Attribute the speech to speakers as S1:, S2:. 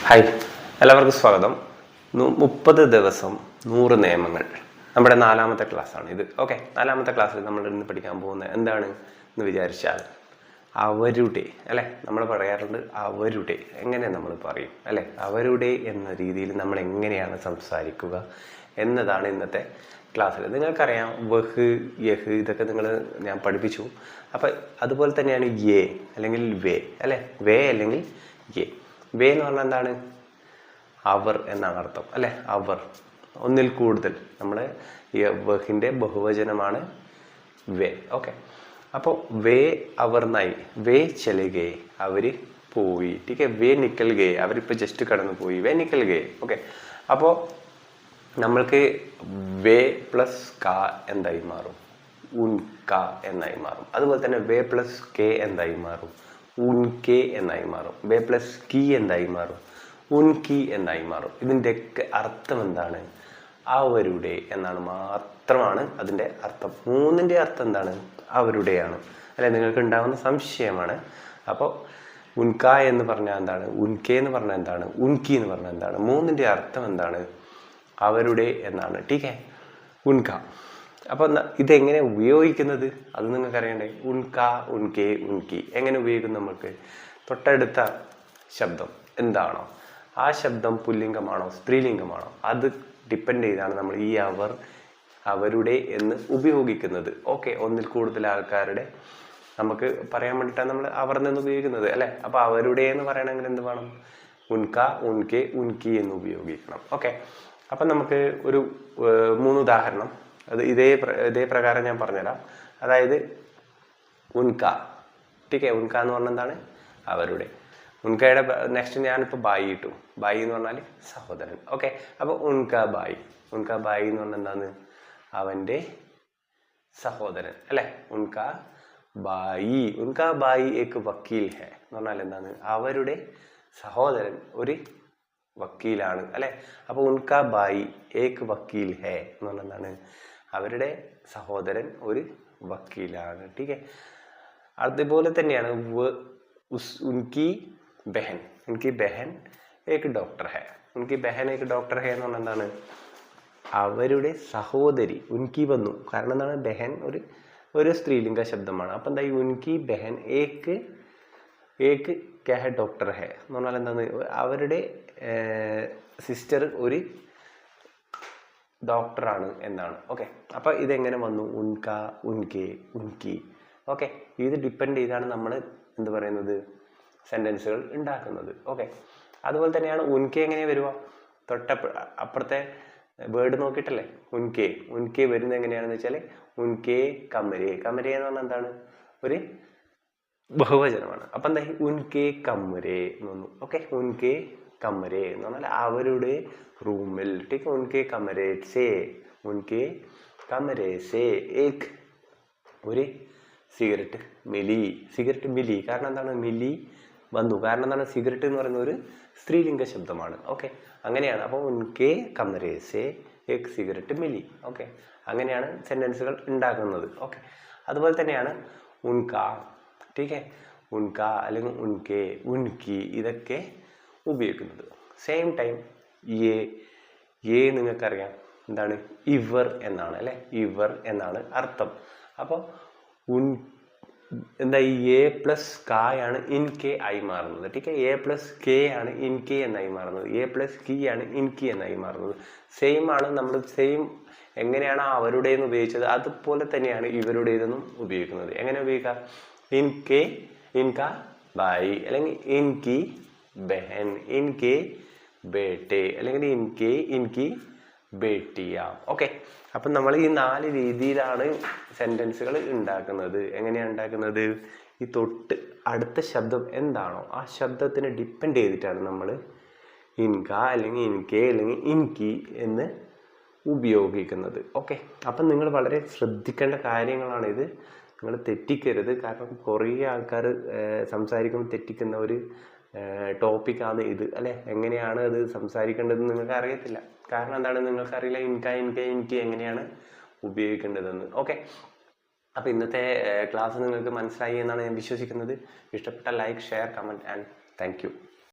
S1: Hi, എല്ലാവർക്കും സ്വാഗതം. 30 ദിവസം 100 നിയമങ്ങൾ നമ്മുടെ 4ാമത്തെ ക്ലാസ്സാണ് ഇത്. ഓക്കെ, 4ാമത്തെ ക്ലാസ്സിൽ നമ്മൾ ഇന്ന് പഠിക്കാൻ പോകുന്നത് എന്താണ് എന്ന് വിചാരിച്ചാൽ അവരുടെ അല്ലേ, നമ്മൾ പറയാറുണ്ട് അവരുടെ. എങ്ങനെ നമ്മൾ പറയും അല്ലേ, അവരുടെ എന്ന രീതിയിൽ നമ്മൾ എങ്ങനെയാണ് സംസാരിക്കുക എന്നതാണ് ഇന്നത്തെ ക്ലാസ്സിൽ. നിങ്ങൾക്കറിയാം വഹ്, യഹ് ഇതൊക്കെ ഞാൻ പഠിപ്പിച്ചു. അപ്പം അതുപോലെ തന്നെയാണ് യേ അല്ലെങ്കിൽ വേ അല്ലേ, വേ അല്ലെങ്കിൽ യേ. വേ എന്ന് പറഞ്ഞാൽ എന്താണ്? അവർ എന്നാണ് അർത്ഥം അല്ലെ. അവർ, ഒന്നിൽ കൂടുതൽ. നമ്മുടെ ഈ വഹിന്റെ ബഹുവചനമാണ് വേ. ഓക്കെ, അപ്പോൾ വേ അവർ നായി, വേ ചലെ ഗേ അവര് പോയി. ടീക്കെ, വേ നിക്കൽ ഗേ അവരിപ്പോൾ ജസ്റ്റ് കടന്നു പോയി, വേ നിക്കൽ ഗേ. ഓക്കെ, അപ്പോൾ നമ്മൾക്ക് വേ പ്ലസ് ക എന്തായി മാറും? ഉൻക എന്നായി മാറും. അതുപോലെ തന്നെ വേ പ്ലസ് കെ എന്തായി മാറും? ഉൻകെ എന്നായി മാറും. വേ പ്ലസ് കി എന്തായി മാറും? ഉൻകി എന്നായി മാറും. ഇതിൻ്റെയൊക്കെ അർത്ഥം എന്താണ്? അവരുടെ എന്നാണ് മാത്രമാണ് അതിൻ്റെ അർത്ഥം. മൂന്നിൻ്റെ അർത്ഥം എന്താണ്? അവരുടെയാണ് അല്ലെ. നിങ്ങൾക്ക് ഉണ്ടാകുന്ന സംശയമാണ്. അപ്പോൾ ഉൻക എന്ന് പറഞ്ഞാൽ എന്താണ്? ഉൻകെ എന്ന് പറഞ്ഞാൽ എന്താണ്? ഉൻകി എന്ന് പറഞ്ഞാൽ എന്താണ്? മൂന്നിൻ്റെ അർത്ഥം എന്താണ്? അവരുടെ എന്നാണ്. ടീക്കെ, ഉൻക. അപ്പോൾ ഇതെങ്ങനെ ഉപയോഗിക്കുന്നത് അത് നിങ്ങൾക്ക് അറിയണ്ടേ. ഉൻക, ഉൻകെ, ഉൻകി എങ്ങനെ ഉപയോഗിക്കും? നമുക്ക് തൊട്ടടുത്ത ശബ്ദം എന്താണോ ആ ശബ്ദം പുല്ലിംഗമാണോ സ്ത്രീലിംഗമാണോ അത് ഡിപ്പെൻഡ് ചെയ്താണ് നമ്മൾ ഈ അവർ, അവരുടെ എന്ന് ഉപയോഗിക്കുന്നത്. ഓക്കെ, ഒന്നിൽ കൂടുതൽ ആൾക്കാരുടെ നമുക്ക് പറയാൻ വേണ്ടിയിട്ടാണ് നമ്മൾ അവർ നിന്ന് ഉപയോഗിക്കുന്നത് അല്ലേ. അപ്പോൾ അവരുടെ എന്ന് പറയണമെങ്കിൽ എന്ത് വേണം? ഉൻക, ഉൻകെ, ഉൻകി എന്ന് ഉപയോഗിക്കണം. ഓക്കെ, അപ്പം നമുക്ക് ഒരു 3 ഉദാഹരണം അത് ഇതേ പ്രകാരം ഞാൻ പറഞ്ഞുതരാം. അതായത് ഉൻക, ടീക്കെ, ഉൻക എന്ന് പറഞ്ഞാൽ എന്താണ്? അവരുടെ. ഉൻകയുടെ നെക്സ്റ്റ് ഞാനിപ്പോൾ ബായി ഇട്ടു. ബായി എന്ന് പറഞ്ഞാൽ സഹോദരൻ. ഓക്കെ, അപ്പോൾ ഉൻക ബായി. ഉൻക ബായി എന്ന് പറഞ്ഞാൽ എന്താണ്? അവൻ്റെ സഹോദരൻ അല്ലേ. ഉൻക ബായി, ഉൻക ബായി ഏക്ക് വക്കീൽ ഹെ എന്ന് പറഞ്ഞാൽ എന്താണ്? അവരുടെ സഹോദരൻ ഒരു വക്കീലാണ് അല്ലെ. അപ്പോൾ ഉൻക ബായി ഏക്ക് വക്കീൽ ഹെ എന്ന് പറഞ്ഞാൽ എന്താണ്? അവരുടെ സഹോദരൻ ഒരു വക്കീലാണ്. ടീക്കെ, അതുപോലെ തന്നെയാണ് ഉൻകി ബഹൻ, ഉൻകി ബഹൻ ഏക്ക് ഡോക്ടർ ഹെ. ഉൻകി ബഹൻ ഏക്ക് ഡോക്ടർ ഹെ എന്ന് പറഞ്ഞാൽ എന്താണ്? അവരുടെ സഹോദരി. ഉൻകി വന്നു, കാരണം എന്താണ്? ബഹൻ ഒരു സ്ത്രീലിംഗ ശബ്ദമാണ്. അപ്പം എന്താ? ഉൻകി ബഹൻ ഏക്ക് ക്യാ ഹെ ഡോക്ടർ ഹെ എന്ന് പറഞ്ഞാൽ എന്താണ്? അവരുടെ സിസ്റ്റർ ഒരു ഡോക്ടറാണ് എന്നാണ്. ഓക്കെ, അപ്പോൾ ഇതെങ്ങനെ വന്നു? ഉൻക, ഉൻകെ, ഉൻകി. ഓക്കെ, ഇത് ഡിപ്പെൻഡ് ചെയ്താണ് നമ്മൾ എന്ത് പറയുന്നത്, സെൻറ്റൻസുകൾ ഉണ്ടാക്കുന്നത്. ഓക്കെ, അതുപോലെ തന്നെയാണ് ഉൻകെ എങ്ങനെ വരുക? അപ്പുറത്തെ വേർഡ് നോക്കിയിട്ടല്ലേ ഉൻകെ. ഉൻകെ വരുന്നത് എങ്ങനെയാണെന്ന് വെച്ചാൽ ഉൻകെ കമരെ. കമരെ എന്ന് പറഞ്ഞാൽ എന്താണ്? ഒരു ബഹുവചനമാണ്. അപ്പം എന്താ? ഉൻകെ കമരെ എന്ന് വന്നു. ഓക്കെ, ഉൻകെ കമരെ എന്ന് പറഞ്ഞാൽ അവരുടെ റൂമിൽ. ടീക്ക്, ഉൻകെ കമരെ സേ, ഉൻകെ കമരെ സേ ഏക് ഒരു സിഗരറ്റ് മിലി. സിഗരറ്റ് മിലി, കാരണം എന്താണ്? മിലി വന്നു, കാരണം എന്താണ്? സിഗരറ്റ് എന്ന് പറയുന്ന ഒരു സ്ത്രീലിംഗ ശബ്ദമാണ്. ഓക്കെ, അങ്ങനെയാണ്. അപ്പോൾ ഉൻകെ കമരെ സേ ഏക് സിഗരറ്റ് മിലി. ഓക്കെ, അങ്ങനെയാണ് സെൻറ്റൻസുകൾ ഉണ്ടാക്കുന്നത്. ഓക്കെ, അതുപോലെ തന്നെയാണ് ഉൻക. ടീക്കെ, ഉൻക അല്ലെങ്കിൽ ഉൻകെ, ഉൻകി ഇതൊക്കെ ഉപയോഗിക്കുന്നത്. സെയിം ടൈം യേ നിങ്ങൾക്കറിയാം എന്താണ്? ഇവർ എന്നാണ് അല്ലെ. ഇവർ എന്നാണ് അർത്ഥം. അപ്പോൾ എന്താ? ഈ എ പ്ലസ് കായാണ് ഇൻകെ ആയി മാറുന്നത്. ടീക്കെ, എ പ്ലസ് കെ ആണ് ഇൻകെ എന്നായി മാറുന്നത്. എ പ്ലസ് കി ആണ് ഇൻകി എന്നായി മാറുന്നത്. സെയിം ആണ്. നമ്മൾ സെയിം എങ്ങനെയാണ് അവരുടേന്ന് ഉപയോഗിച്ചത് അതുപോലെ തന്നെയാണ് ഇവരുടേതെന്നും ഉപയോഗിക്കുന്നത്. എങ്ങനെ ഉപയോഗിക്കാം? ഇൻകെ, ഇൻക ബായി, അല്ലെങ്കിൽ ഇൻകി ബഹൻ, ഇൻകെ ബേട്ടെ, അല്ലെങ്കിൽ ഇൻകി ബേട്ടിയ. ഓക്കെ, അപ്പം നമ്മൾ ഈ 4 രീതിയിലാണ് സെൻറ്റൻസുകൾ ഉണ്ടാക്കുന്നത്. എങ്ങനെയാണ് ഉണ്ടാക്കുന്നത്? ഈ തൊട്ട് അടുത്ത ശബ്ദം എന്താണോ ആ ശബ്ദത്തിനെ ഡിപ്പെൻഡ് ചെയ്തിട്ടാണ് നമ്മൾ ഇൻക അല്ലെങ്കിൽ ഇൻകെ അല്ലെങ്കിൽ ഇൻകി എന്ന് ഉപയോഗിക്കുന്നത്. ഓക്കെ, അപ്പം നിങ്ങൾ വളരെ ശ്രദ്ധിക്കേണ്ട കാര്യങ്ങളാണിത്. നിങ്ങൾ തെറ്റിക്കരുത്. കാരണം കുറേ ആൾക്കാർ സംസാരിക്കുമ്പോൾ തെറ്റിക്കുന്ന ഒരു ടോപ്പിക്കാണ് ഇത് അല്ലെ. എങ്ങനെയാണ് അത് സംസാരിക്കേണ്ടതെന്ന് നിങ്ങൾക്ക് അറിയത്തില്ല. കാരണം എന്താണ്? നിങ്ങൾക്കറിയില്ല ഇൻക, ഇൻകി എങ്ങനെയാണ് ഉപയോഗിക്കേണ്ടതെന്ന്. ഓക്കെ, അപ്പോൾ ഇന്നത്തെ ക്ലാസ് നിങ്ങൾക്ക് മനസ്സിലായി എന്നാണ് ഞാൻ വിശ്വസിക്കുന്നത്. ഇഷ്ടപ്പെട്ട like, share, comment and thank you.